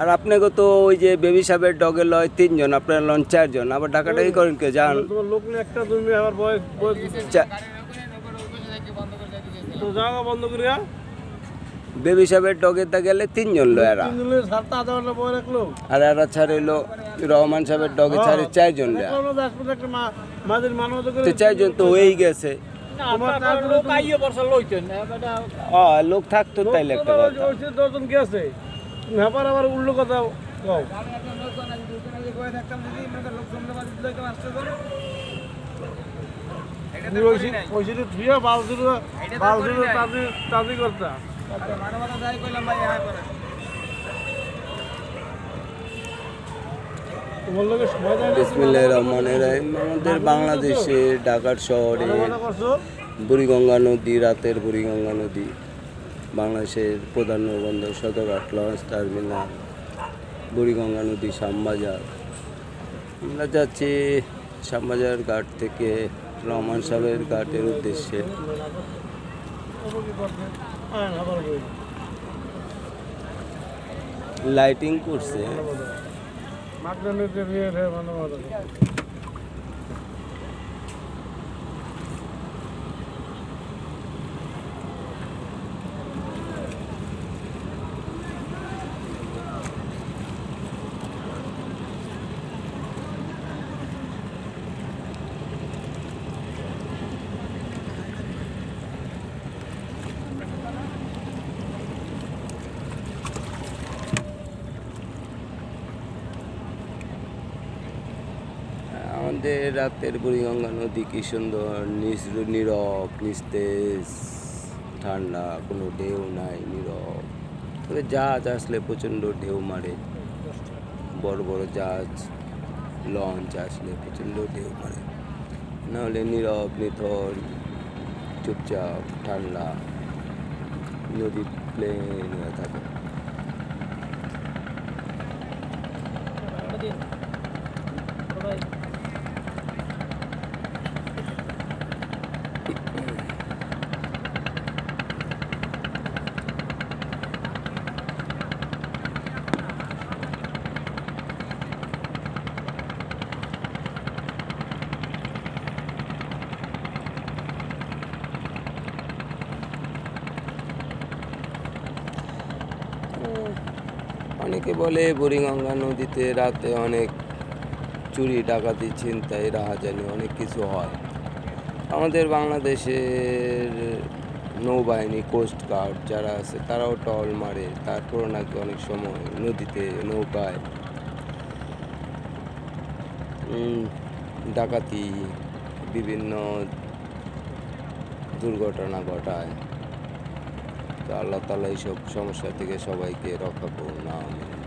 আর আপনাকে তো ওই যে বেবি সাহেবের ডগে লয় 3 জন, আপনার লন 4 জন, আবার ডাকাটাই করেন কে যান? তোমার লোক নিয়ে একটা তুমি আবার বয়স বয়স তো জায়গা বন্ধ করিয়া বেবি সাহেবের ডগে তা গেলে 3 জন লয় এরা, 3 জনের 7-8 ঘন্টা বয় রাখলো। আর এরা ছাড়িল রহমান সাহেবের ডগে ছাড়ে 4 জন লয়। দেখলাম না দাসপুর একটা মাঝের মানবতা করে তো 4 জন তো হয়েই গেছে। তোমার তারপরে পাইয়ে বর্ষা লইতেন লোক থাকতো তাইলে একটা কথা। 10 জন কি আছে ব্যাপার আবার উল্টো কথা কও পয়সা ধুয়ে বালদুর তাজি করতা তোমার লোকের সময় দেয় না। বিসমিল্লাহির রহমানির রহিম। আমাদের বাংলাদেশে ঢাকার শহরে করছো বুড়িগঙ্গা নদী, রাতের বুড়িগঙ্গা নদী, বাংলাদেশের প্রধান নৌবন্দর সদরঘাট লঞ্চ টার্মিনাল, বুড়িগঙ্গা নদী, শ্যামবাজার। আমরা যাচ্ছি শ্যামবাজার ঘাট থেকে রহমান সাহেবের ঘাটের উদ্দেশ্যে। লাইটিং করছে। আমাদের রাতের বুড়িগঙ্গা নদী কি সুন্দর, নীরব, নিস্তেজ, ঠান্ডা, কোনো ঢেউ নাই, নীরব। তবে জাহাজ আসলে প্রচণ্ড ঢেউ মারে, বড় বড় জাহাজ, লঞ্চ আসলে প্রচণ্ড ঢেউ মারে। নাহলে নীরব, নিথর, চুপচাপ, ঠান্ডা, নদী প্লেন হয়ে থাকে। অনেকে বলে বুড়িগঙ্গা নদীতে রাতে অনেক চুরি, ডাকাতি, ছিনতাই, রাহাজানি অনেক কিছু হয়। আমাদের বাংলাদেশের নৌবাহিনী, কোস্টগার্ড যারা আছে তারাও টহল মারে, তারপরও নাকি অনেক সময় নদীতে নৌকায় ডাকাতি, বিভিন্ন দুর্ঘটনা ঘটায়। তো আল্লাহ তাআলা এইসব সমস্যা থেকে সবাইকে রক্ষা করুন, আমিন।